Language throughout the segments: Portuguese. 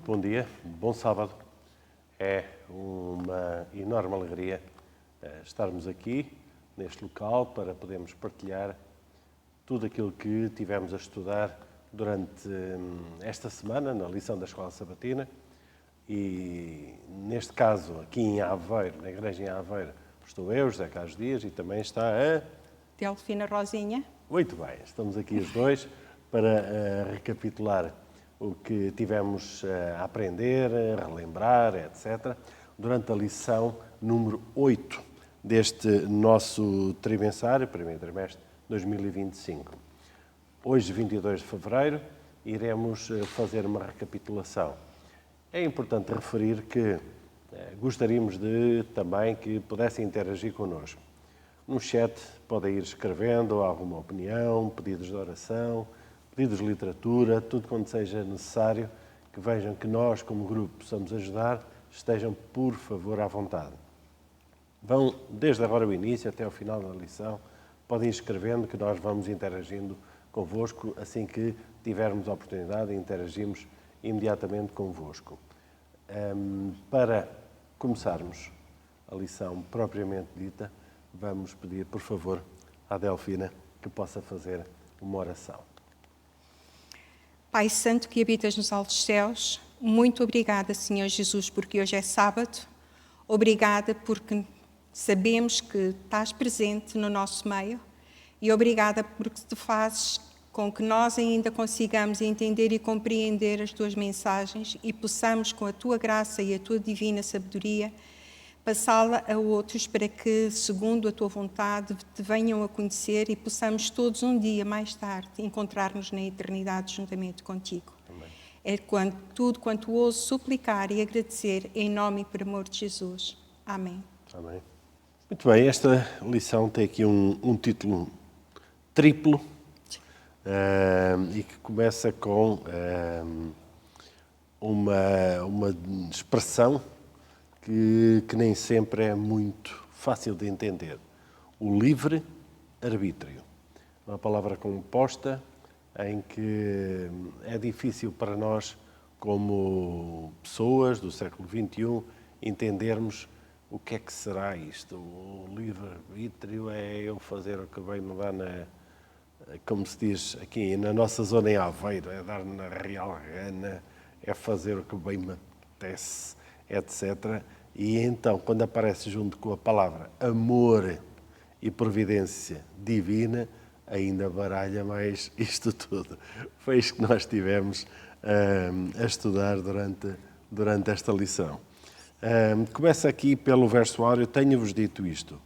Muito bom dia, bom sábado. É uma enorme alegria estarmos aqui, neste local, para podermos partilhar tudo aquilo que tivemos a estudar durante esta semana, na lição da Escola Sabatina. E, neste caso, aqui em Aveiro, na igreja em Aveiro, estou eu, José Carlos Dias, e também está a... Delfina Rosinha. Muito bem, estamos aqui os dois para recapitular o que tivemos a aprender, a relembrar, etc., durante a lição número 8 deste nosso trimestriário, primeiro trimestre de 2025. Hoje, 22 de fevereiro, iremos fazer uma recapitulação. É importante referir que gostaríamos de também que pudessem interagir connosco. No chat podem ir escrevendo alguma opinião, pedidos de oração, pedidos de literatura, tudo quanto seja necessário, que vejam que nós, como grupo, possamos ajudar, estejam, por favor, à vontade. Vão, desde agora o início até ao final da lição, podem ir escrevendo que nós vamos interagindo convosco assim que tivermos a oportunidade de interagirmos imediatamente convosco. Para começarmos a lição propriamente dita, vamos pedir, por favor, à Delfina que possa fazer uma oração. Pai Santo que habitas nos altos céus, muito obrigada, Senhor Jesus, porque hoje é sábado. Obrigada porque sabemos que estás presente no nosso meio e obrigada porque tu fazes com que nós ainda consigamos entender e compreender as tuas mensagens e possamos, com a tua graça e a tua divina sabedoria, passá-la a outros para que, segundo a tua vontade, te venham a conhecer e possamos todos um dia mais tarde encontrar-nos na eternidade juntamente contigo. Amém. É tudo quanto ouso suplicar e agradecer em nome e por amor de Jesus. Amém. Amém. Muito bem, esta lição tem aqui um título triplo e que começa com uma expressão que nem sempre é muito fácil de entender. O livre-arbítrio. Uma palavra composta em que é difícil para nós, como pessoas do século XXI, entendermos o que é que será isto. O livre-arbítrio é eu fazer o que bem me dá como se diz aqui, na nossa zona em Aveiro, é dar na real gana, é fazer o que bem me apetece, etc. E então, quando aparece junto com a palavra amor e providência divina, ainda baralha mais isto tudo. Foi isto que nós tivemos a estudar durante esta lição. Começa aqui pelo verso áureo: tenho-vos dito isto,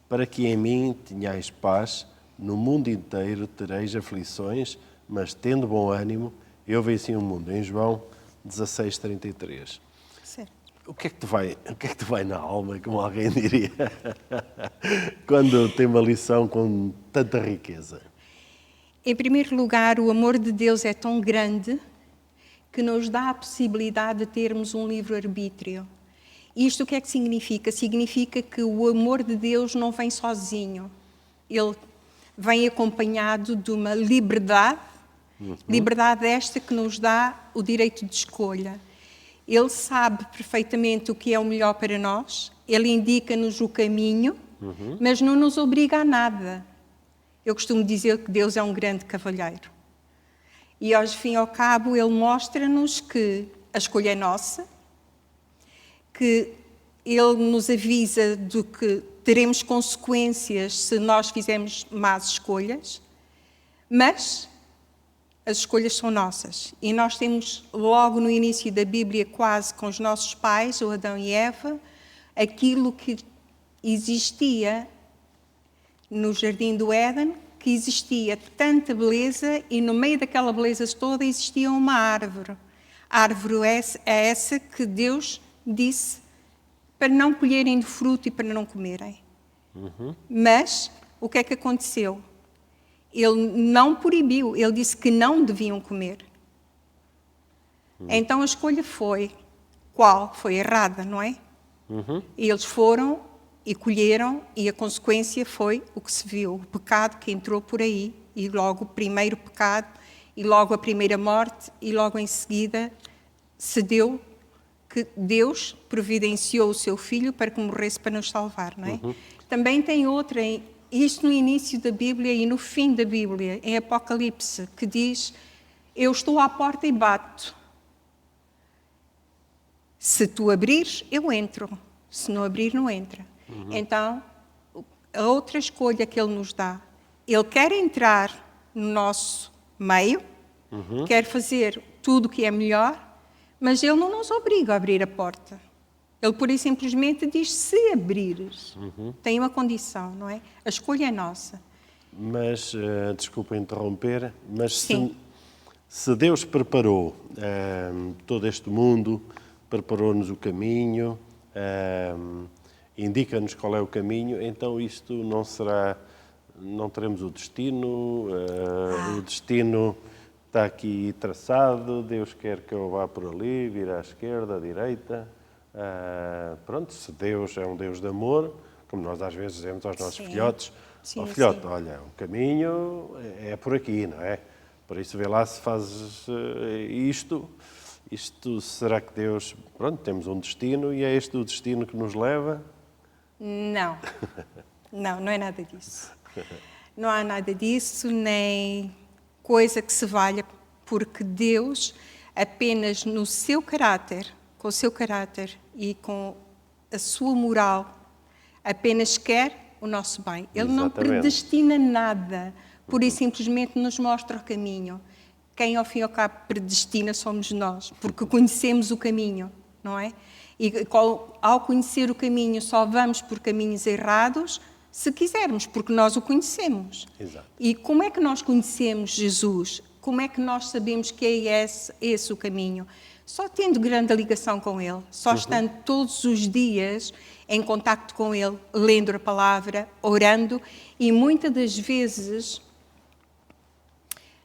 para que em mim tenhais paz, no mundo inteiro tereis aflições, mas tendo bom ânimo, eu venci o mundo. Em João 16:33. Certo. O que é que te vai na alma, como alguém diria, quando tem uma lição com tanta riqueza? Em primeiro lugar, o amor de Deus é tão grande que nos dá a possibilidade de termos um livre-arbítrio. Isto o que é que significa? Significa que o amor de Deus não vem sozinho. Ele vem acompanhado de uma liberdade, liberdade esta que nos dá o direito de escolha. Ele sabe perfeitamente o que é o melhor para nós, ele indica-nos o caminho, mas não nos obriga a nada. Eu costumo dizer que Deus é um grande cavalheiro. E, ao fim e ao cabo, ele mostra-nos que a escolha é nossa, que ele nos avisa de que teremos consequências se nós fizermos más escolhas, mas as escolhas são nossas. E nós temos, logo no início da Bíblia, quase com os nossos pais, o Adão e Eva, aquilo que existia no Jardim do Éden, que existia tanta beleza e no meio daquela beleza toda existia uma árvore. A árvore é essa que Deus disse para não colherem de fruto e para não comerem. Mas o que é que aconteceu? Ele não proibiu, ele disse que não deviam comer. Então a escolha foi qual? Foi errada, não é? E eles foram e colheram, e a consequência foi o que se viu, o pecado que entrou por aí, e logo o primeiro pecado, e logo a primeira morte, e logo em seguida cedeu, que Deus providenciou o seu Filho para que morresse para nos salvar, não é? Também tem outra, isto no início da Bíblia e no fim da Bíblia, em Apocalipse, que diz: eu estou à porta e bato. Se tu abrires, eu entro. Se não abrir, não entra. Então, a outra escolha que Ele nos dá, Ele quer entrar no nosso meio, quer fazer tudo o que é melhor, mas Ele não nos obriga a abrir a porta. Ele, pura e simplesmente, diz: se abrires. Tem uma condição, não é? A escolha é nossa. Mas, desculpa interromper, mas Sim. se Deus preparou todo este mundo, preparou-nos o caminho, indica-nos qual é o caminho, então isto não teremos o destino, o destino está aqui traçado, Deus quer que eu vá por ali, vir à esquerda, à direita. Pronto, se Deus é um Deus de amor, como nós às vezes dizemos aos nossos filhotes, Sim, filhote, sim. olha, o caminho é por aqui, não é? Por isso vê lá se fazes isto, será que Deus... Pronto, temos um destino e é este o destino que nos leva? Não. Não é nada disso. Não há nada disso, nem coisa que se valha, porque Deus, apenas no seu caráter, com o seu caráter e com a sua moral, apenas quer o nosso bem. Ele não Exatamente. predestina nada, pura e simplesmente nos mostra o caminho. Quem, ao fim e ao cabo, predestina somos nós, porque conhecemos o caminho, não é? E ao conhecer o caminho, só vamos por caminhos errados, se quisermos, porque nós o conhecemos. Exato. E como é que nós conhecemos Jesus? Como é que nós sabemos que é esse o caminho? Só tendo grande ligação com Ele, só estando todos os dias em contacto com Ele, lendo a palavra, orando, e muitas das vezes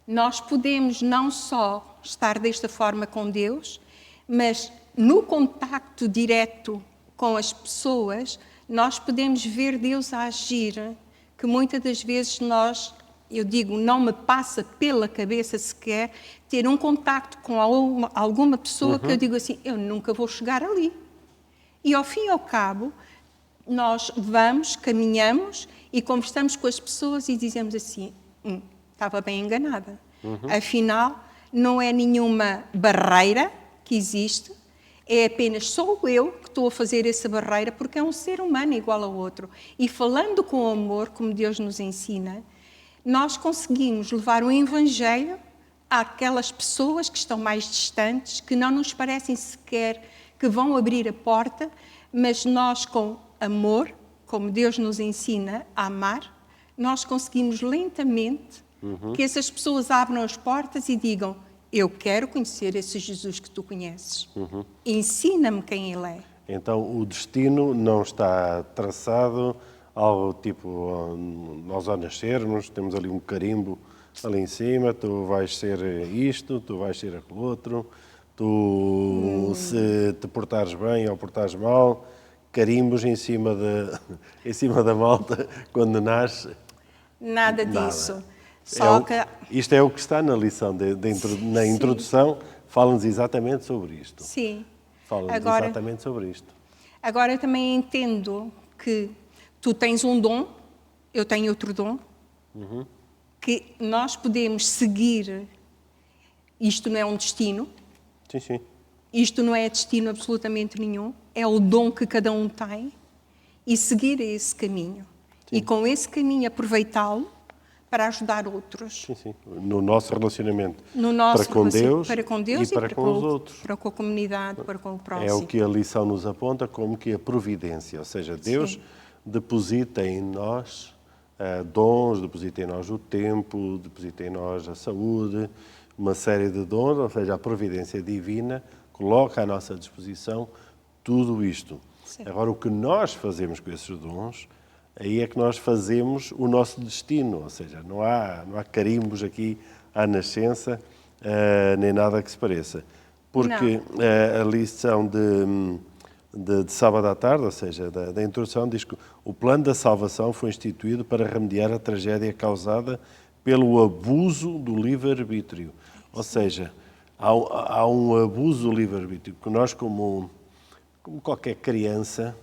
nós podemos não só estar desta forma com Deus, mas no contacto direto com as pessoas, nós podemos ver Deus a agir, que muitas das vezes eu digo, não me passa pela cabeça sequer ter um contacto com alguma pessoa que eu digo assim, eu nunca vou chegar ali. E ao fim e ao cabo, nós vamos, caminhamos e conversamos com as pessoas e dizemos assim, estava bem enganada. Afinal, não é nenhuma barreira que existe, é apenas sou eu que estou a fazer essa barreira porque é um ser humano igual ao outro. E falando com amor, como Deus nos ensina, nós conseguimos levar o Evangelho àquelas pessoas que estão mais distantes, que não nos parecem sequer que vão abrir a porta, mas nós com amor, como Deus nos ensina a amar, nós conseguimos lentamente que essas pessoas abram as portas e digam, eu quero conhecer esse Jesus que tu conheces. Ensina-me quem Ele é. Então, o destino não está traçado ao tipo, nós ao nascermos, temos ali um carimbo ali em cima, tu vais ser isto, tu vais ser aquilo outro, tu, se te portares bem ou portares mal, carimbos em cima da malta quando nasce. Nada Nada. disso. Só que... Isto é o que está na lição, na introdução, fala-nos exatamente sobre isto. Sim. Fala-nos exatamente sobre isto. Agora, eu também entendo que tu tens um dom, eu tenho outro dom, que nós podemos seguir. Isto não é um destino. Sim, sim. Isto não é destino absolutamente nenhum. É o dom que cada um tem e seguir esse caminho. Sim. E com esse caminho aproveitá-lo para ajudar outros. Sim, sim. No nosso relacionamento. Para com Deus e para com os outros. Para com a comunidade, para com o próximo. É o que a lição nos aponta como que a providência. Ou seja, Deus Sim. deposita em nós dons, deposita em nós o tempo, deposita em nós a saúde, uma série de dons, ou seja, a providência divina coloca à nossa disposição tudo isto. Sim. Agora, o que nós fazemos com esses dons, aí é que nós fazemos o nosso destino, ou seja, não há carimbos aqui à nascença, nem nada que se pareça. Porque a lição de sábado à tarde, ou seja, da introdução, diz que o plano da salvação foi instituído para remediar a tragédia causada pelo abuso do livre-arbítrio. Ou seja, há um abuso do livre-arbítrio, que nós, como qualquer criança,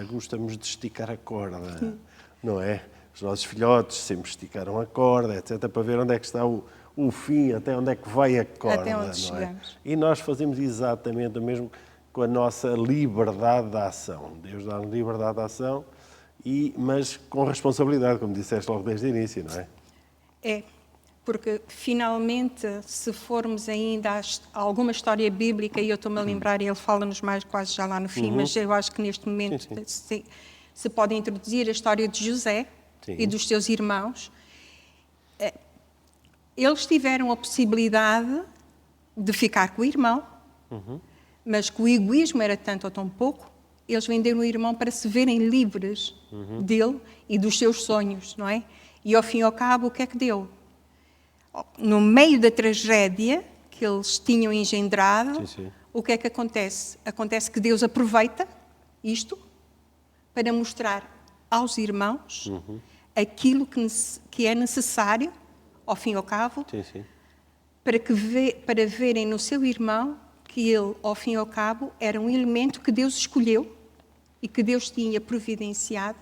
gostamos de esticar a corda, não é? Os nossos filhotes sempre esticaram a corda, etc., para ver onde é que está o fim, até onde é que vai a corda. Até onde não é? chegamos. E nós fazemos exatamente o mesmo com a nossa liberdade de ação. Deus dá-nos liberdade de ação, mas com responsabilidade, como disseste logo desde o início, não é? É, porque finalmente, se formos ainda a alguma história bíblica, e eu estou-me a lembrar, e ele fala-nos mais quase já lá no fim, mas eu acho que neste momento se pode introduzir a história de José e dos seus irmãos. Eles tiveram a possibilidade de ficar com o irmão, mas que o egoísmo era tanto ou tão pouco, eles venderam o irmão para se verem livres dele e dos seus sonhos, não é? E ao fim e ao cabo, o que é que deu? No meio da tragédia que eles tinham engendrado, o que é que acontece? Acontece que Deus aproveita isto para mostrar aos irmãos aquilo que é necessário, ao fim e ao cabo, para verem no seu irmão que ele, ao fim e ao cabo, era um elemento que Deus escolheu e que Deus tinha providenciado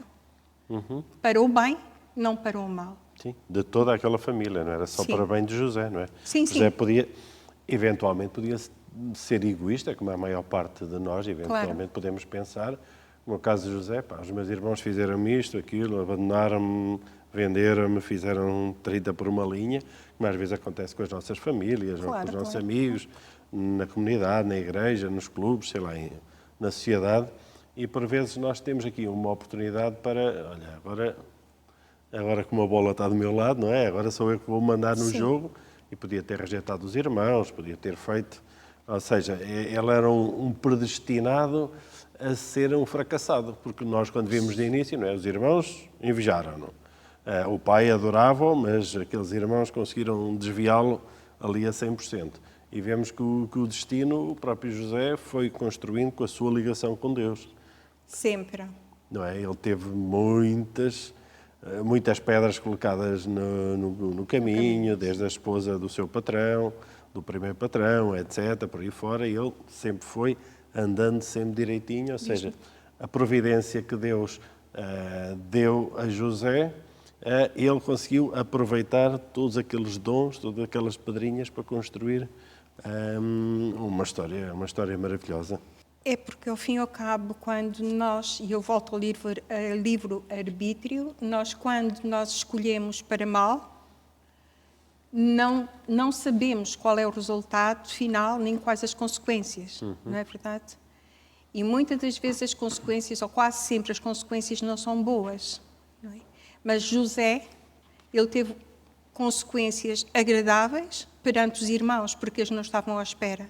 para o bem, não para o mal. Sim, de toda aquela família, não era só para o bem de José, não é? Sim, José eventualmente podia ser egoísta, como a maior parte de nós, eventualmente podemos pensar, no caso de José, os meus irmãos fizeram-me isto, aquilo, abandonaram-me, venderam-me, fizeram 30 por uma linha, como às vezes acontece com as nossas famílias, ou com os nossos amigos, na comunidade, na igreja, nos clubes, sei lá, na sociedade, e por vezes nós temos aqui uma oportunidade para, olha, agora que uma bola está do meu lado, não é? Agora sou eu que vou mandar no jogo, e podia ter rejeitado os irmãos, podia ter feito, ou seja, ele era um predestinado a ser um fracassado, porque nós quando vimos de início, não é? Os irmãos invejaram-no. O pai adorava-o, mas aqueles irmãos conseguiram desviá-lo ali a 100%. E vemos que o destino, o próprio José, foi construindo com a sua ligação com Deus. Sempre. Não é? Ele teve muitas pedras colocadas no caminho, desde a esposa do seu patrão, do primeiro patrão, etc., por aí fora, e ele sempre foi andando sempre direitinho, ou seja, a providência que Deus deu a José, ele conseguiu aproveitar todos aqueles dons, todas aquelas pedrinhas para construir uma história maravilhosa. É porque, ao fim e ao cabo, quando nós, e eu volto ao livro Arbítrio, quando nós escolhemos para mal, não sabemos qual é o resultado final, nem quais as consequências, não é verdade? E muitas das vezes as consequências, ou quase sempre as consequências, não são boas. Não é? Mas José, ele teve consequências agradáveis perante os irmãos, porque eles não estavam à espera.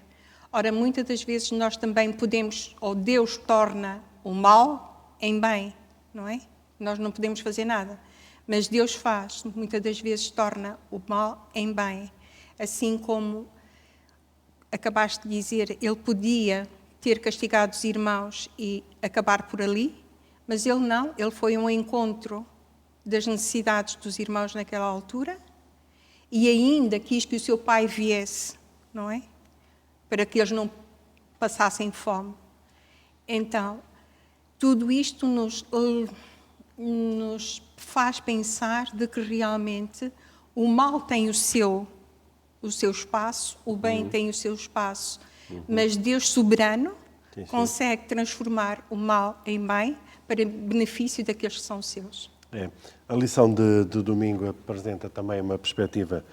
Ora, muitas das vezes nós também podemos, ou Deus torna o mal em bem, não é? Nós não podemos fazer nada. Mas Deus faz, muitas das vezes torna o mal em bem. Assim como acabaste de dizer, ele podia ter castigado os irmãos e acabar por ali, mas ele não, ele foi um encontro das necessidades dos irmãos naquela altura e ainda quis que o seu pai viesse, não é? Para que eles não passassem fome. Então, tudo isto nos faz pensar de que realmente o mal tem o seu espaço, o bem tem o seu espaço, mas Deus soberano consegue transformar o mal em bem para benefício daqueles que são seus. A lição de domingo apresenta também uma perspectiva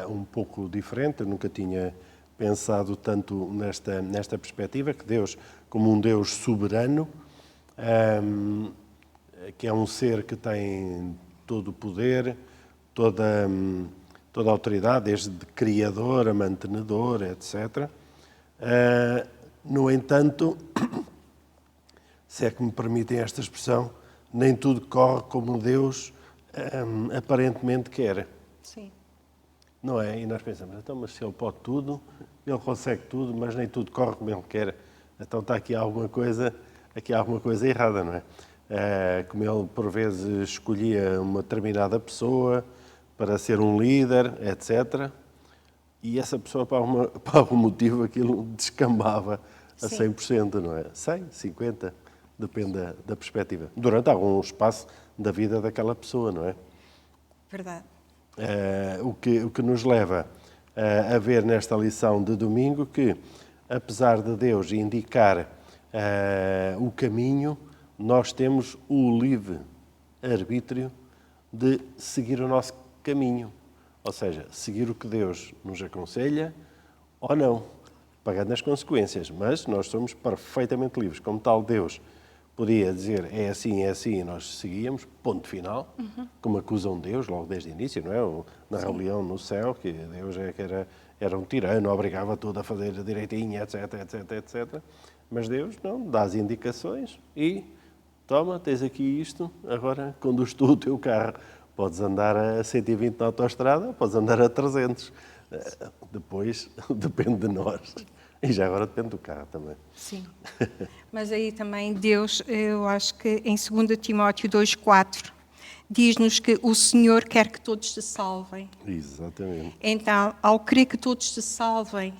um pouco diferente. Eu nunca tinha pensado tanto nesta perspectiva, que Deus, como um Deus soberano, que é um ser que tem todo o poder, toda a autoridade, desde criador a mantenedor, etc. No entanto, se é que me permitem esta expressão, nem tudo corre como Deus aparentemente quer. Sim. Não é? E nós pensamos, então, mas se ele pode tudo, ele consegue tudo, mas nem tudo corre como ele quer. Então está aqui alguma coisa errada, não é? Como ele, por vezes, escolhia uma determinada pessoa para ser um líder, etc. E essa pessoa, por algum motivo, aquilo descambava a Sim. 100%, não é? 100, 50, depende da perspectiva. Durante algum espaço da vida daquela pessoa, não é? Verdade. O que nos leva a ver nesta lição de domingo que, apesar de Deus indicar o caminho, nós temos o livre arbítrio de seguir o nosso caminho. Ou seja, seguir o que Deus nos aconselha ou não, pagando as consequências. Mas nós somos perfeitamente livres. Como tal, Deus podia dizer é assim, e nós seguíamos, ponto final, como acusam Deus logo desde o início, não é? Na rebelião no céu, que Deus era um tirano, obrigava tudo a fazer direitinho, etc, etc, etc. Mas Deus não, dá as indicações e toma, tens aqui isto, agora conduz tu o teu carro. Podes andar a 120 na autoestrada, podes andar a 300. Depois depende de nós. E já agora depende do carro também. Sim. Mas aí também Deus, eu acho que em 2 Timóteo 2,4, diz-nos que o Senhor quer que todos se salvem. Exatamente. Então, ao querer que todos se salvem,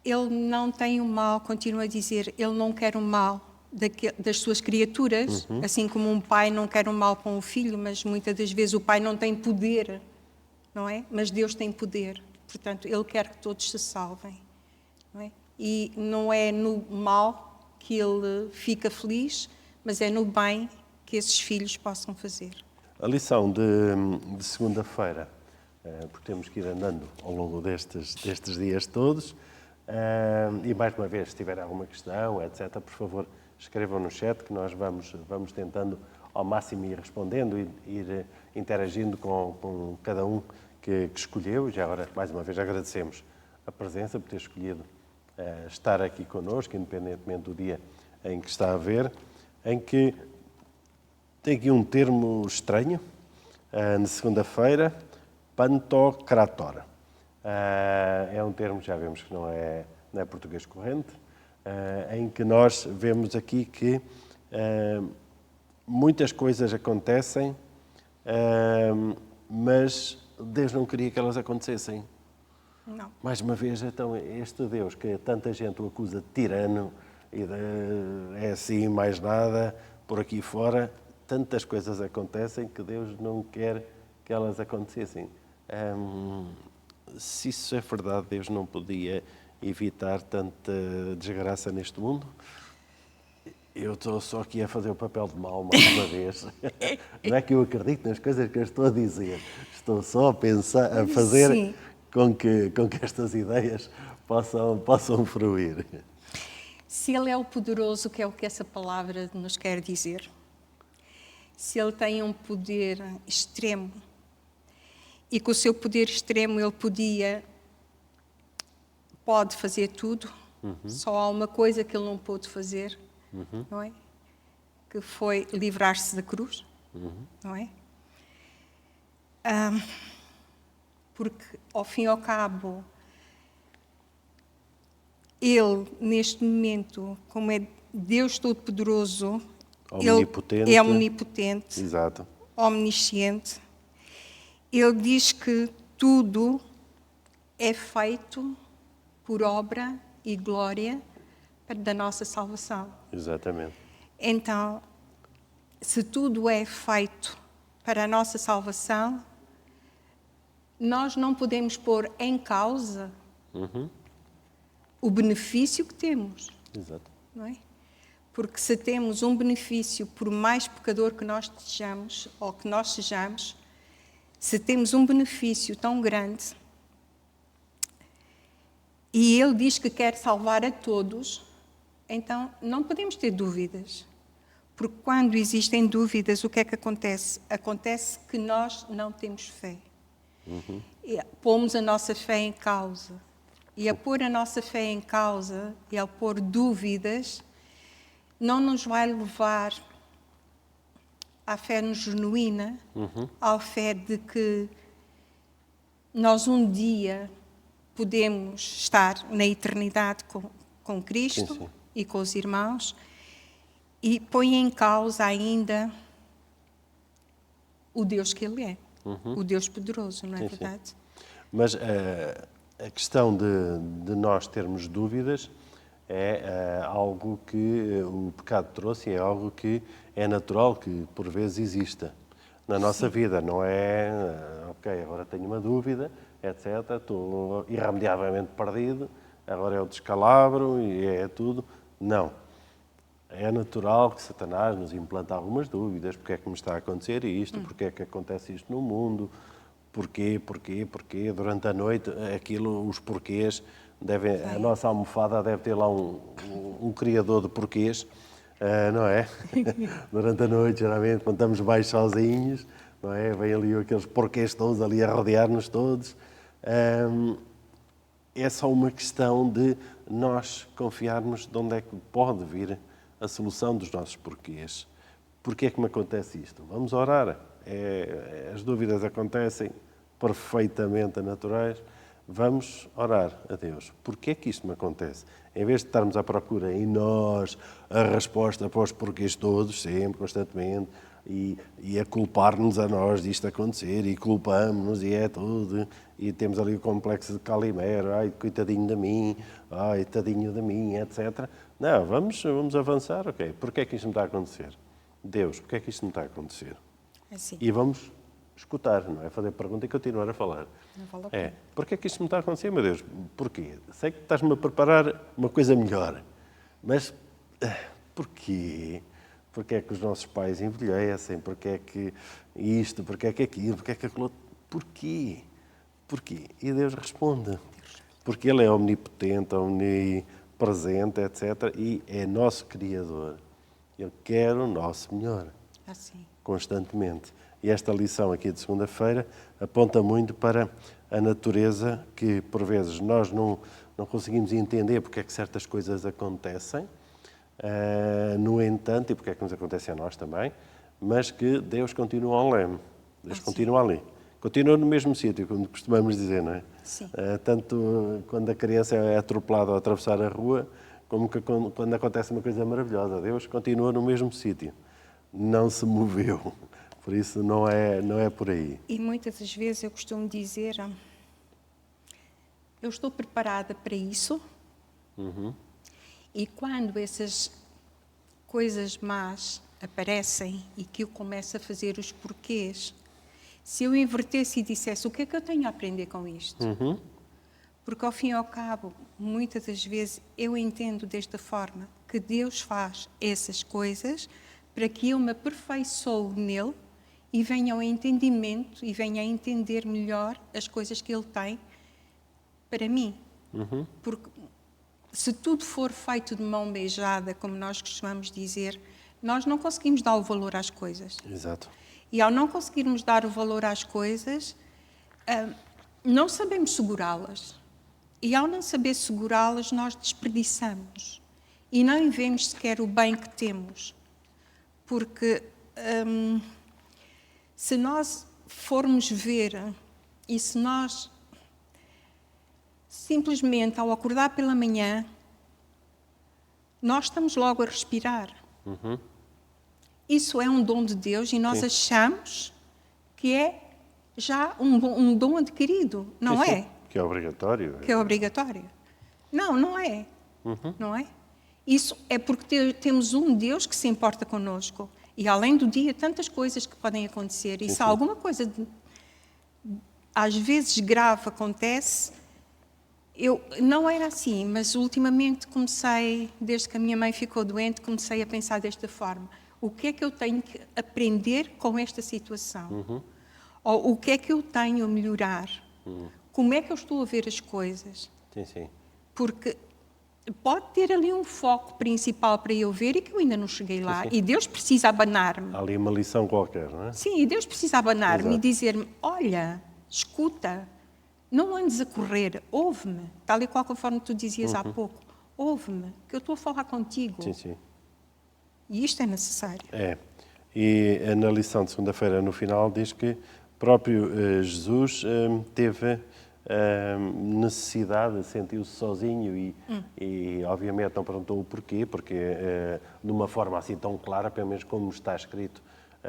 Ele não tem o mal, continua a dizer, Ele não quer o mal das suas criaturas, assim como um pai não quer o mal para um filho, mas muitas das vezes o pai não tem poder, não é? Mas Deus tem poder. Portanto, Ele quer que todos se salvem. Não é? E não é no mal que Ele fica feliz, mas é no bem que esses filhos possam fazer. A lição de segunda-feira, porque temos que ir andando ao longo destes dias todos, e mais uma vez, se tiver alguma questão, etc., por favor, escrevam no chat que nós vamos tentando ao máximo ir respondendo e ir interagindo com cada um que escolheu. Já agora, mais uma vez, agradecemos a presença por ter escolhido estar aqui connosco, independentemente do dia em que está a ver, em que tem aqui um termo estranho, na segunda-feira, pantocrator. É um termo, já vemos que não é português corrente, em que nós vemos aqui que muitas coisas acontecem, mas Deus não queria que elas acontecessem. Não. Mais uma vez, então, este Deus que tanta gente o acusa de tirano, e é assim, mais nada, por aqui fora, tantas coisas acontecem que Deus não quer que elas acontecessem. Se isso é verdade, Deus não podia evitar tanta desgraça neste mundo? Eu estou só aqui a fazer o papel de mal mais uma vez. Não é que eu acredito nas coisas que eu estou a dizer. Estou só a pensar, a fazer Sim. com que estas ideias possam fruir. Se Ele é o poderoso, que é o que essa palavra nos quer dizer, se Ele tem um poder extremo, e com o seu poder extremo Ele pode fazer tudo, só há uma coisa que Ele não pôde fazer, não é? Que foi livrar-se da cruz, não é? Porque, ao fim e ao cabo, Ele, neste momento, como é Deus Todo-Poderoso, Omnipotente. Ele é omnipotente, Exato. omnisciente. Ele diz que tudo é feito por obra e glória da nossa salvação. Exatamente. Então, se tudo é feito para a nossa salvação, nós não podemos pôr em causa o benefício que temos, Exato. não é? Porque se temos um benefício, por mais pecador que nós sejamos, ou que nós sejamos, se temos um benefício tão grande, e Ele diz que quer salvar a todos, então não podemos ter dúvidas. Porque quando existem dúvidas, o que é que acontece? Acontece que nós não temos fé. E pomos a nossa fé em causa. E a pôr a nossa fé em causa e a pôr dúvidas, não nos vai levar à fé genuína, à fé de que nós um dia podemos estar na eternidade com Cristo Sim. e com os irmãos, e põe em causa ainda o Deus que Ele é, o Deus poderoso, não é Sim. verdade? Mas a questão de nós termos dúvidas é algo que o pecado trouxe, é algo que é natural que por vezes exista na nossa vida. Não é, ok, agora tenho uma dúvida, etc. Estou irremediavelmente perdido, agora é o descalabro e é tudo. Não. É natural que Satanás nos implante algumas dúvidas. Porque é que me está a acontecer isto? Porque é que acontece isto no mundo? Porquê? Durante a noite, os porquês, a nossa almofada deve ter lá um criador de porquês, não é? Durante a noite, geralmente, quando estamos mais sozinhos, não é? Vem ali aqueles porquês todos ali a rodear-nos todos. É só uma questão de nós confiarmos de onde é que pode vir a solução dos nossos porquês. Porquê é que me acontece isto? Vamos orar. As dúvidas acontecem perfeitamente naturais. Vamos orar a Deus. Porquê é que isto me acontece? Em vez de estarmos à procura em nós a resposta para os porquês todos, sempre, constantemente, e a culpar-nos a nós disto acontecer, e culpamos-nos, e é tudo, e temos ali o complexo de Calimero, ai, coitadinho de mim, ai, tadinho de mim, etc. Não, vamos avançar, ok. Porquê é que isto me está a acontecer? Deus, porquê é que isto me está a acontecer? Assim. E vamos escutar, não é? Fazer pergunta e continuar a falar. Não vale a pena. Porquê é que isto me está a acontecer, meu Deus? Porquê? Sei que estás-me a preparar uma coisa melhor, mas porquê? Porquê é que os nossos pais envelhecem? Porquê é que isto? Porquê é que aquilo? Porquê é que aquilo? Porquê? Porquê? E Deus responde. Porque Ele é omnipotente, omnipresente, etc. E é nosso Criador. Ele quer o nosso melhor. Assim. Constantemente. E esta lição aqui de segunda-feira aponta muito para a natureza que, por vezes, nós não conseguimos entender porque é que certas coisas acontecem, no entanto, e porque é que nos acontecem a nós também, mas que Deus continua ao leme. Deus continua ali. Continua no mesmo sítio, como costumamos dizer, não é? Sim. Tanto quando a criança é atropelada ao atravessar a rua, como que quando acontece uma coisa maravilhosa. Deus continua no mesmo sítio. Não se moveu. Por isso não é por aí. E muitas das vezes eu costumo dizer, eu estou preparada para isso, e quando essas coisas más aparecem e que eu começo a fazer os porquês, se eu invertesse e dissesse o que é que eu tenho a aprender com isto? Porque ao fim e ao cabo, muitas das vezes eu entendo desta forma que Deus faz essas coisas para que eu me aperfeiçoe nele e venha ao entendimento e venha a entender melhor as coisas que Ele tem para mim. Porque se tudo for feito de mão beijada, como nós costumamos dizer, nós não conseguimos dar o valor às coisas. Exato. E ao não conseguirmos dar o valor às coisas, não sabemos segurá-las. E ao não saber segurá-las, nós desperdiçamos. E não vemos sequer o bem que temos. Porque se nós formos ver, e se nós simplesmente ao acordar pela manhã, nós estamos logo a respirar. Isso é um dom de Deus e nós achamos que é já um dom adquirido, não é? Sim. Que é obrigatório. Que é obrigatório. Não é. Não é? Isso é porque temos um Deus que se importa connosco. E além do dia, tantas coisas que podem acontecer. E se alguma coisa, às vezes, grave acontece, eu não era assim, mas ultimamente comecei, desde que a minha mãe ficou doente, comecei a pensar desta forma. O que é que eu tenho que aprender com esta situação? Ou o que é que eu tenho a melhorar? Como é que eu estou a ver as coisas? Sim. Porque pode ter ali um foco principal para eu ver e que eu ainda não cheguei lá. E Deus precisa abanar-me. Há ali uma lição qualquer, não é? Sim, e Deus precisa abanar-me e Exato. dizer-me, olha, escuta, não andes a correr, ouve-me. Tal e qual conforme tu dizias há pouco. Ouve-me, que eu estou a falar contigo. Sim. E isto é necessário. É. E na lição de segunda-feira, no final, diz que próprio Jesus teve necessidade, sentiu-se sozinho e obviamente não perguntou o porquê, porque de uma forma assim tão clara, pelo menos como está escrito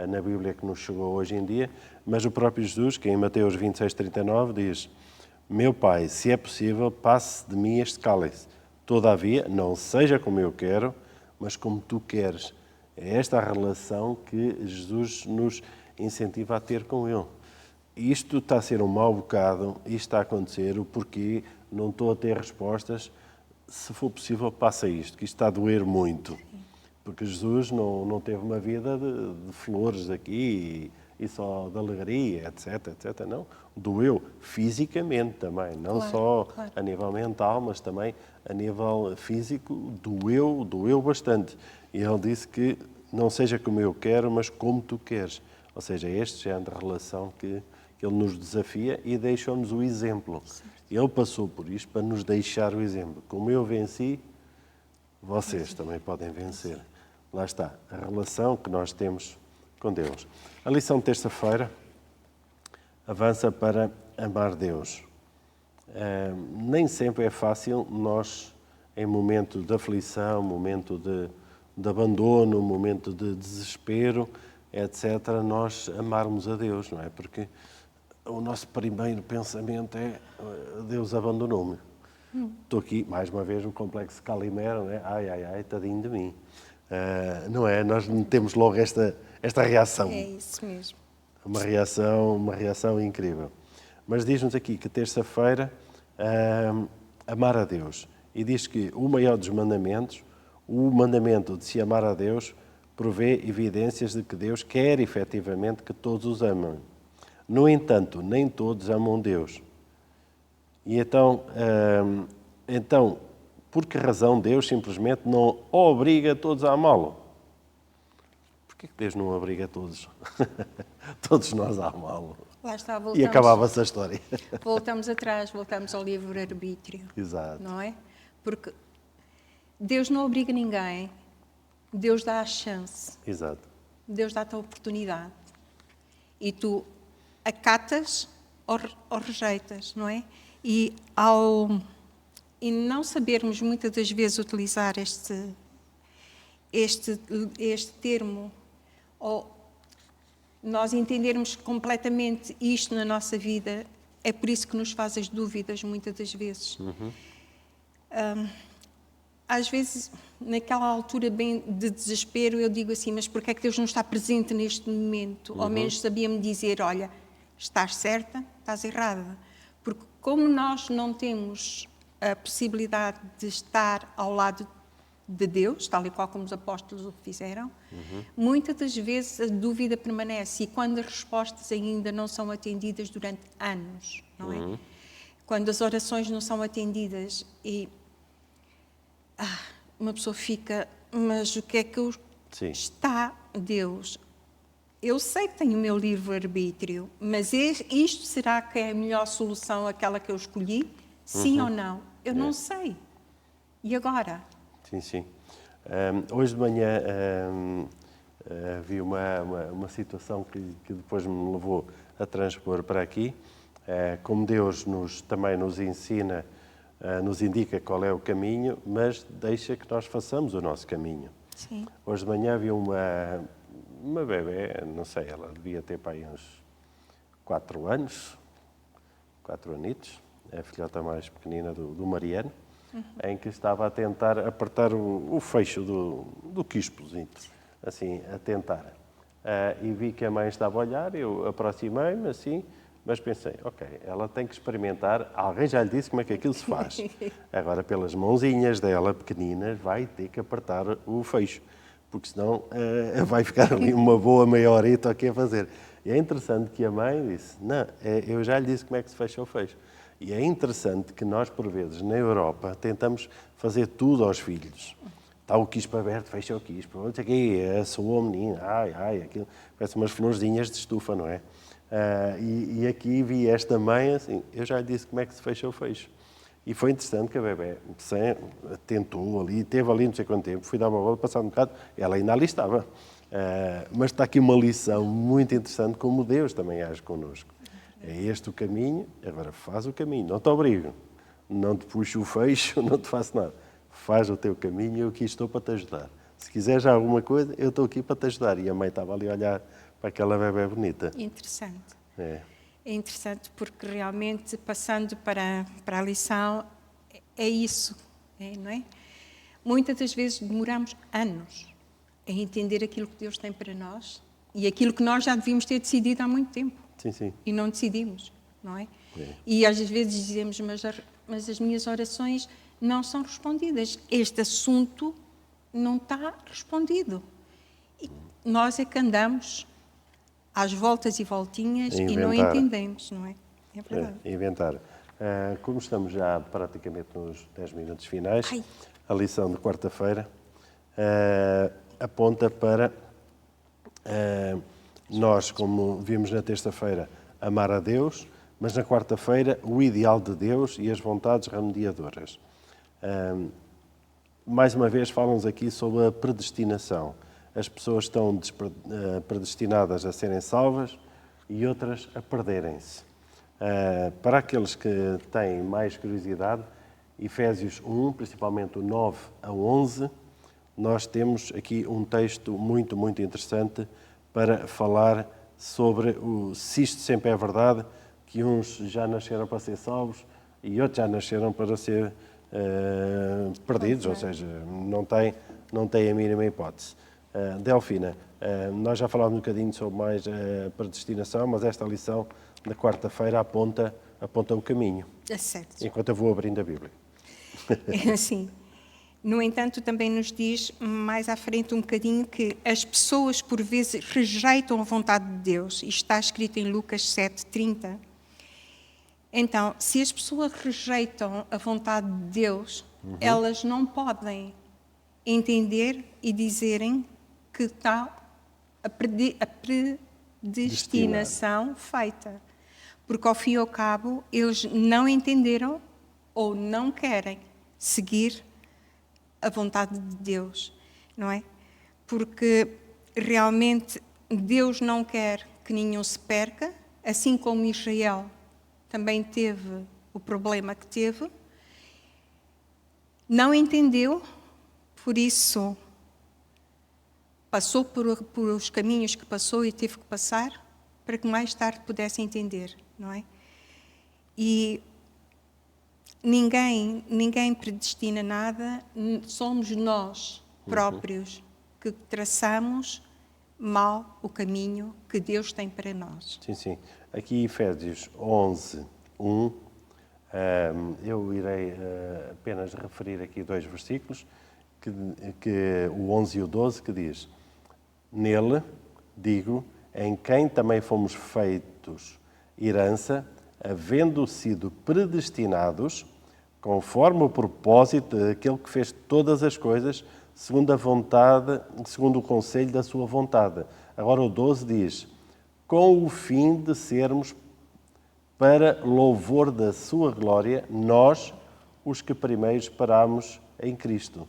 na Bíblia que nos chegou hoje em dia, mas o próprio Jesus, que em Mateus 26:39 diz: Meu Pai, se é possível, passe de mim este cálice. Todavia, não seja como eu quero, mas como tu queres. É esta a relação que Jesus nos incentiva a ter com Ele. Isto está a ser um mau bocado, isto está a acontecer, o porquê, não estou a ter respostas. Se for possível, passa isto, que isto está a doer muito. Porque Jesus não teve uma vida de flores aqui e só de alegria, etc, etc. Não, doeu fisicamente também, não Claro, só claro. a nível mental, mas também a nível físico, doeu bastante. E ele disse que não seja como eu quero, mas como tu queres. Ou seja, este género de relação que ele nos desafia e deixou-nos o exemplo. Ele passou por isto para nos deixar o exemplo. Como eu venci, vocês também podem vencer. Lá está, a relação que nós temos com Deus. A lição de terça-feira avança para amar Deus. Nem sempre é fácil nós, em momento de aflição, momento de abandono, momento de desespero, etc., nós amarmos a Deus, não é? Porque o nosso primeiro pensamento é Deus abandonou-me. Estou aqui, mais uma vez, o complexo Calimero, não é? Ai, ai, ai, tadinho de mim. Não é? Nós temos logo esta reação. É isso mesmo. Uma reação incrível. Mas diz-nos aqui que terça-feira, amar a Deus. E diz que o maior dos mandamentos, o mandamento de se amar a Deus, provê evidências de que Deus quer efetivamente que todos os amem. No entanto, nem todos amam Deus. E então, por que razão Deus simplesmente não obriga todos a amá-lo? Porquê que Deus não obriga todos? Todos nós a amá-lo. Lá está, E acabava-se a história. Voltamos atrás, voltamos ao livre-arbítrio. Exato. Não é? Porque Deus não obriga ninguém, Deus dá a chance, Exato. Deus dá-te a oportunidade. E tu acatas ou rejeitas, não é? E não sabermos muitas das vezes utilizar este termo, ou nós entendermos completamente isto na nossa vida, é por isso que nos faz as dúvidas muitas das vezes. Às vezes, naquela altura bem de desespero, eu digo assim, mas porquê é que Deus não está presente neste momento? Ao menos sabia-me dizer, olha, estás certa, estás errada. Porque como nós não temos a possibilidade de estar ao lado de Deus, tal e qual como os apóstolos o fizeram, muitas das vezes a dúvida permanece e quando as respostas ainda não são atendidas durante anos, não é? Quando as orações não são atendidas e uma pessoa fica, mas o que é que está Deus? Eu sei que tenho o meu livre-arbítrio, mas isto será que é a melhor solução, aquela que eu escolhi? Sim ou não? Eu não sei. E agora? Sim, sim. Hoje de manhã vi uma situação que depois me levou a transpor para aqui. Como Deus também nos ensina, nos indica qual é o caminho, mas deixa que nós façamos o nosso caminho. Sim. Hoje de manhã vi uma bebé, não sei, ela devia ter para aí uns 4 anos, 4 anitos, é a filhota mais pequenina do Mariano, em que estava a tentar apertar o fecho do quispozinho, assim, a tentar. E vi que a mãe estava a olhar, eu aproximei-me assim, mas pensei, ok, ela tem que experimentar, alguém já lhe disse como é que aquilo se faz. Agora, pelas mãozinhas dela, pequeninas, vai ter que apertar o fecho, porque senão vai ficar ali uma boa meia horita aqui a fazer. E é interessante que a mãe disse, não, eu já lhe disse como é que se fecha o fecho. E é interessante que nós, por vezes, na Europa, tentamos fazer tudo aos filhos. Está o quispo aberto, fecha o quispo. Olha aqui, soou o menino, ai, aquilo. Parece umas florzinhas de estufa, não é? E aqui vi esta mãe, assim, eu já lhe disse como é que se fecha o fecho. E foi interessante que a bebé tentou ali, teve ali não sei quanto tempo, fui dar uma volta, passar um bocado, ela ainda ali estava. Mas está aqui uma lição muito interessante, como Deus também age connosco. É este o caminho, agora faz o caminho, não te obrigo, não te puxo o fecho, não te faço nada. Faz o teu caminho e eu aqui estou para te ajudar. Se quiseres alguma coisa, eu estou aqui para te ajudar. E a mãe estava ali a olhar para aquela bebé bonita. Interessante. É. É interessante porque realmente, passando para a lição, é isso, não é? Muitas das vezes demoramos anos a entender aquilo que Deus tem para nós e aquilo que nós já devíamos ter decidido há muito tempo. Sim, sim. E não decidimos, não é? É. E às vezes dizemos, mas as minhas orações não são respondidas. Este assunto não está respondido. E nós é que andamos às voltas e voltinhas A e não inventar. entendemos, não é? É verdade. Inventar. Como estamos já praticamente nos 10 minutos finais, Ai. a lição de quarta-feira aponta para nós, como vimos na terça-feira, amar a Deus, mas na quarta-feira o ideal de Deus e as vontades remediadoras. Mais uma vez falamos aqui sobre a predestinação. As pessoas estão predestinadas a serem salvas e outras a perderem-se. Para aqueles que têm mais curiosidade, Efésios 1, principalmente o 9 a 11, nós temos aqui um texto muito, muito interessante para falar sobre se isto sempre é verdade, que uns já nasceram para ser salvos e outros já nasceram para ser perdidos, ou seja, não tem a mínima hipótese. Delfina, nós já falámos um bocadinho sobre mais a predestinação, mas esta lição na quarta-feira aponta o caminho, É certo. enquanto eu vou abrindo a Bíblia. É assim. No entanto, também nos diz mais à frente um bocadinho que as pessoas, por vezes, rejeitam a vontade de Deus. Isto está escrito em Lucas 7:30. Então, se as pessoas rejeitam a vontade de Deus, elas não podem entender e dizerem que está a predestinação feita. Porque, ao fim e ao cabo, eles não entenderam ou não querem seguir a vontade de Deus, não é? Porque realmente Deus não quer que nenhum se perca, assim como Israel também teve o problema que teve, não entendeu, por isso passou por os caminhos que passou e teve que passar para que mais tarde pudesse entender, não é? E ninguém predestina nada, somos nós próprios que traçamos mal o caminho que Deus tem para nós. Sim, sim. Aqui Efésios 11, 1, eu irei apenas referir aqui 2 versículos, que o 11 e o 12, que diz: Nele, digo, em quem também fomos feitos herança, havendo sido predestinados, conforme o propósito daquele que fez todas as coisas, segundo a vontade, segundo o conselho da sua vontade. Agora o 12 diz: com o fim de sermos, para louvor da sua glória, nós, os que primeiro esperámos em Cristo.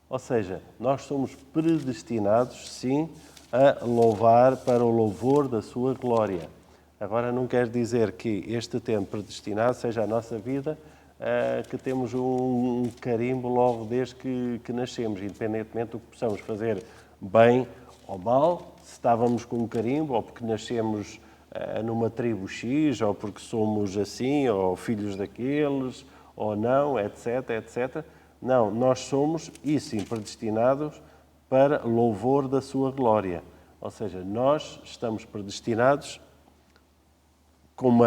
Ou seja, nós somos predestinados, sim, a louvar para o louvor da sua glória. Agora, não quer dizer que este tempo predestinado seja a nossa vida, que temos um carimbo logo desde que nascemos, independentemente do que possamos fazer bem ou mal, se estávamos com um carimbo, ou porque nascemos numa tribo X, ou porque somos assim, ou filhos daqueles, ou não, etc, etc. Não, nós somos, e sim, predestinados para louvor da sua glória. Ou seja, nós estamos predestinados com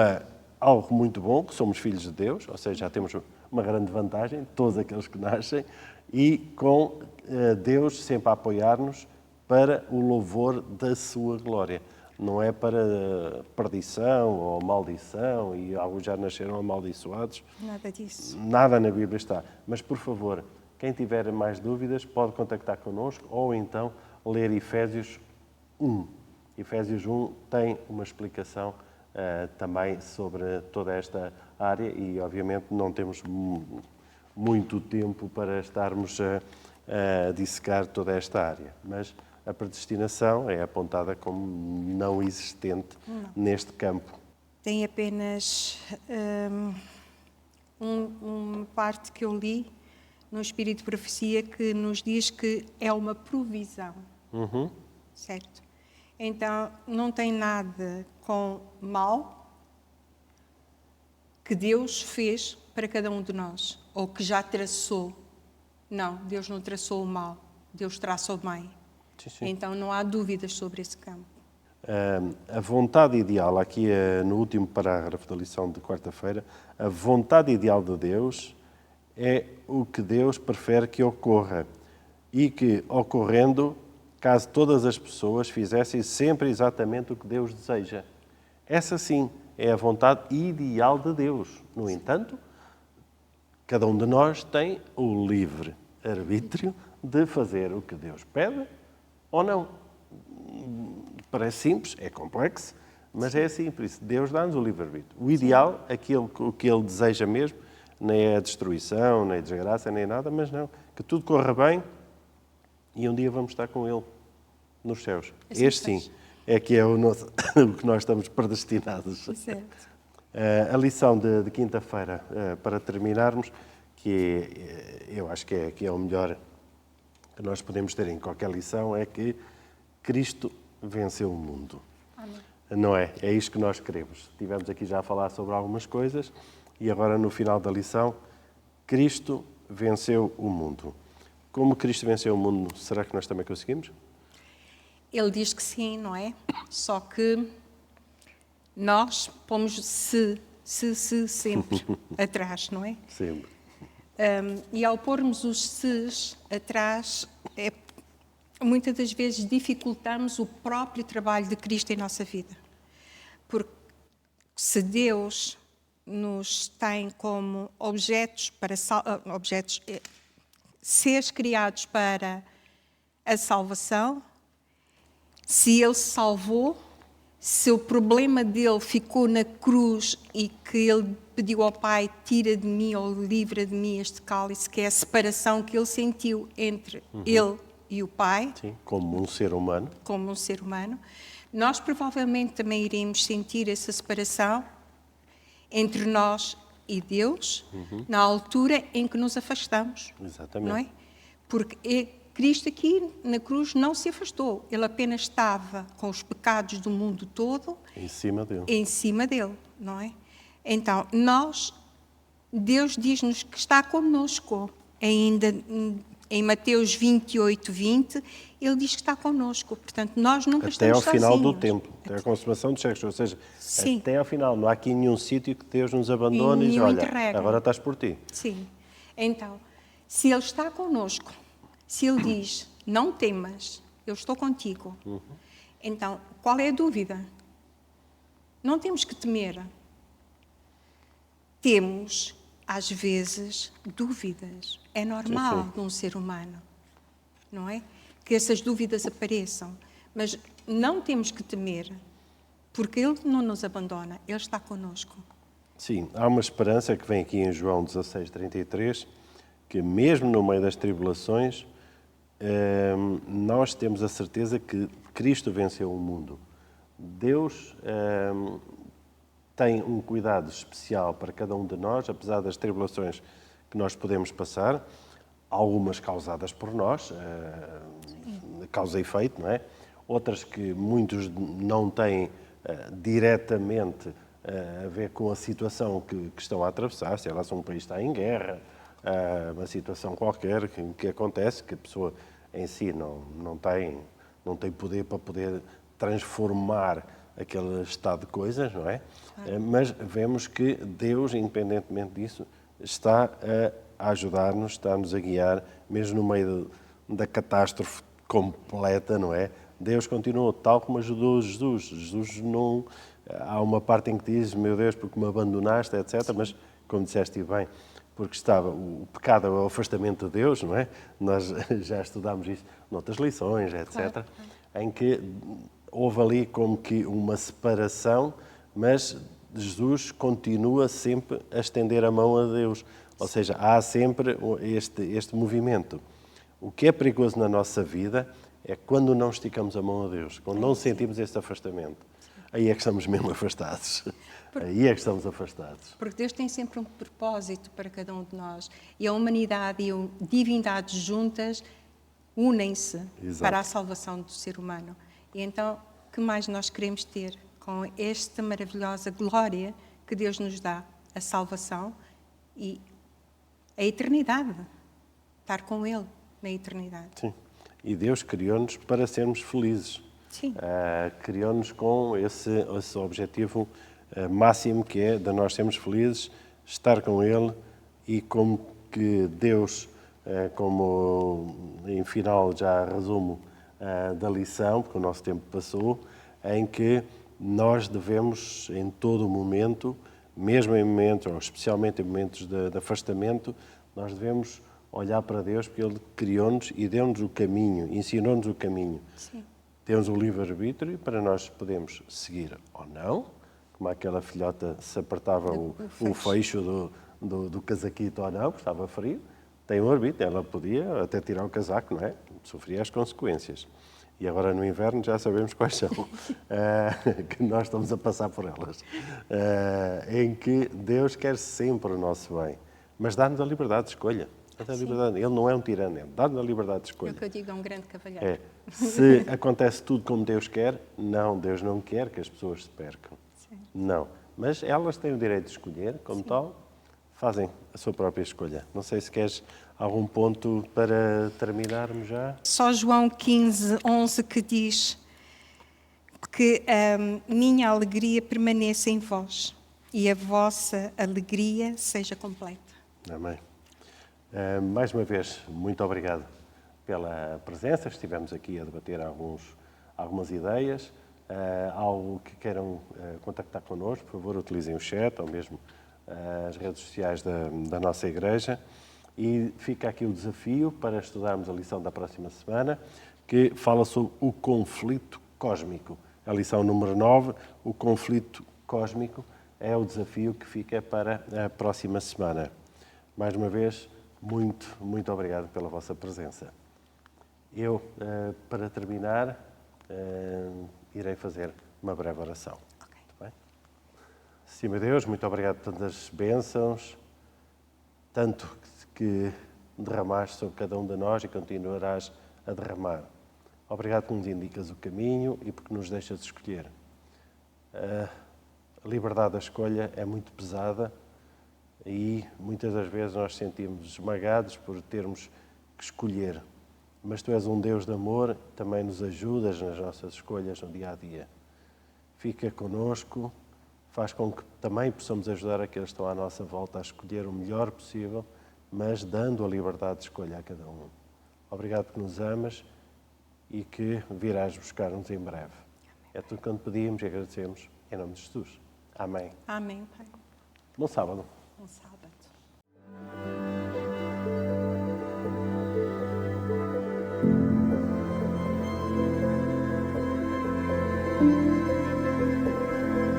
algo muito bom, que somos filhos de Deus, ou seja, já temos uma grande vantagem, todos aqueles que nascem, e com Deus sempre a apoiar-nos para o louvor da sua glória. Não é para perdição ou maldição, e alguns já nasceram amaldiçoados. Nada disso. Nada na Bíblia está. Mas, por favor, quem tiver mais dúvidas pode contactar connosco ou então ler Efésios 1. Efésios 1 tem uma explicação também sobre toda esta área e, obviamente, não temos muito tempo para estarmos a dissecar toda esta área. Mas a predestinação é apontada como não existente neste campo. Tem apenas uma parte que eu li no Espírito de Profecia que nos diz que é uma provisão. Certo? Então, não tem nada com mal, que Deus fez para cada um de nós, ou que já traçou. Não, Deus não traçou o mal, Deus traça o bem. Sim, sim. Então não há dúvidas sobre esse campo. A vontade ideal, aqui no último parágrafo da lição de quarta-feira, a vontade ideal de Deus é o que Deus prefere que ocorra e que, ocorrendo, caso todas as pessoas fizessem sempre exatamente o que Deus deseja. Essa sim é a vontade ideal de Deus. No entanto, cada um de nós tem o livre arbítrio de fazer o que Deus pede ou não. Parece simples, é complexo, mas é assim, por isso Deus dá-nos o livre-arbítrio. O ideal, o que Ele deseja mesmo, nem é a destruição, nem a desgraça, nem nada, mas não, que tudo corra bem e um dia vamos estar com Ele nos céus. Assim Este sim, é que é o que nós estamos predestinados. Certo. A lição de quinta-feira, para terminarmos, eu acho que é o melhor que nós podemos ter em qualquer lição, é que Cristo venceu o mundo. Amém. Não é? É isto que nós queremos. Estivemos aqui já a falar sobre algumas coisas e agora no final da lição, Cristo venceu o mundo. Como Cristo venceu o mundo, será que nós também conseguimos? Ele diz que sim, não é? Só que nós pomos sempre atrás, não é? Sempre. E ao pormos os ses atrás, muitas das vezes dificultamos o próprio trabalho de Cristo em nossa vida. Porque se Deus nos tem como seres criados para a salvação, se Ele se salvou, se o problema dele ficou na cruz e que ele pediu ao Pai, tira de mim ou livra de mim este cálice, que é a separação que ele sentiu entre ele e o Pai, Sim, como um ser humano. como um ser humano, nós provavelmente também iremos sentir essa separação entre nós e Deus, na altura em que nos afastamos. Exatamente. Não é? Porque Cristo aqui na cruz não se afastou, ele apenas estava com os pecados do mundo todo Em cima dele. em cima dele, não é? Então, Deus diz-nos que está connosco. Ainda em Mateus 28:20, ele diz que está connosco. Portanto, nós nunca Até ao estamos final do sozinhos. tempo, até a consumação dos séculos. Ou seja, Sim. até ao final. Não há aqui nenhum sítio que Deus nos abandone e diz, Nenhum olha, interregno. agora estás por ti. Sim. Então, se ele está connosco, se ele diz, não temas, eu estou contigo. Então, qual é a dúvida? Não temos que temer. Temos, às vezes, dúvidas. É normal de um ser humano, não é? Que essas dúvidas apareçam. Mas não temos que temer, porque Ele não nos abandona, Ele está connosco. Sim, há uma esperança que vem aqui em João 16:33, que mesmo no meio das tribulações, nós temos a certeza que Cristo venceu o mundo. Deus tem um cuidado especial para cada um de nós, apesar das tribulações que nós podemos passar, algumas causadas por nós, causa e efeito, não é? Outras que muitos não têm diretamente a ver com a situação que estão a atravessar, sei lá, se um país está em guerra, uma situação qualquer que acontece, que a pessoa em si não tem poder para poder transformar aquele estado de coisas, não é? Mas vemos que Deus, independentemente disso, está a ajudar-nos, está-nos a guiar, mesmo no meio da catástrofe completa, não é? Deus continua tal como ajudou Jesus. Jesus não... Há uma parte em que diz, meu Deus, porque me abandonaste, etc. Sim. Mas, como disseste bem, porque o pecado é o afastamento de Deus, não é? Nós já estudámos isso noutras lições, etc. Claro. Em que houve ali como que uma separação, mas Jesus continua sempre a estender a mão a Deus. Ou seja, há sempre este movimento. O que é perigoso na nossa vida é quando não esticamos a mão a Deus, quando não sentimos esse afastamento. Aí é que estamos mesmo afastados. Aí é que estamos afastados. Porque Deus tem sempre um propósito para cada um de nós. E a humanidade e a divindade juntas unem-se para a salvação do ser humano. E então, o que mais nós queremos ter com esta maravilhosa glória que Deus nos dá? a salvação e a eternidade. Estar com Ele na eternidade. Sim. E Deus criou-nos para sermos felizes. Sim. Criou-nos com esse objetivo máximo, que é de nós sermos felizes, estar com Ele, e como que Deus, como em final já resumo da lição, porque o nosso tempo passou, em que nós devemos em todo o momento, mesmo em momentos, ou especialmente em momentos de afastamento, nós devemos olhar para Deus, porque Ele criou-nos e deu-nos o caminho, ensinou-nos o caminho. Sim. Temos o livre-arbítrio para nós podermos seguir ou não, como aquela filhota se apertava o fecho do casaquito ou não, porque estava frio. Tem o arbítrio, ela podia até tirar o casaco, não é? Sofria as consequências. E agora no inverno já sabemos quais são, que nós estamos a passar por elas. Em que Deus quer sempre o nosso bem, mas dá-nos a liberdade de escolha. Ele não é um tirano, ele dá-nos a liberdade de É escolha. o que eu digo, é um grande cavalheiro. Se acontece tudo como Deus quer, não, Deus não quer que as pessoas se percam. Sim. Não. Mas elas têm o direito de escolher, como tal, fazem a sua própria escolha. Não sei se queres algum ponto para terminarmos já. Só João 15:11 que diz que a minha alegria permaneça em vós e a vossa alegria seja completa. Amém. Mais uma vez, muito obrigado pela presença. Estivemos aqui a debater algumas ideias. Algo que queiram contactar connosco, por favor, utilizem o chat ou mesmo as redes sociais da nossa igreja. E fica aqui o desafio para estudarmos a lição da próxima semana, que fala sobre o conflito cósmico. A lição número 9, o conflito cósmico, é o desafio que fica para a próxima semana. Mais uma vez, muito obrigado pela vossa presença. Eu, para terminar, irei fazer uma breve oração. Ok. Muito bem? Sim, meu Deus, muito obrigado por tantas bênçãos, tanto que derramaste sobre cada um de nós e continuarás a derramar. Obrigado por nos indicas o caminho e porque nos deixas escolher. A liberdade da escolha é muito pesada e muitas das vezes nós sentimos esmagados por termos que escolher. Mas Tu és um Deus de amor, também nos ajudas nas nossas escolhas no dia a dia. Fica connosco, faz com que também possamos ajudar aqueles que estão à nossa volta a escolher o melhor possível, mas dando a liberdade de escolha a cada um. Obrigado por nos amas e que virás buscar-nos em breve. É tudo quanto pedimos e agradecemos em nome de Jesus. Amém. Amém, Pai. Bom sábado. Bom sábado.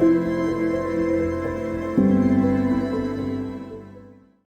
Thank you.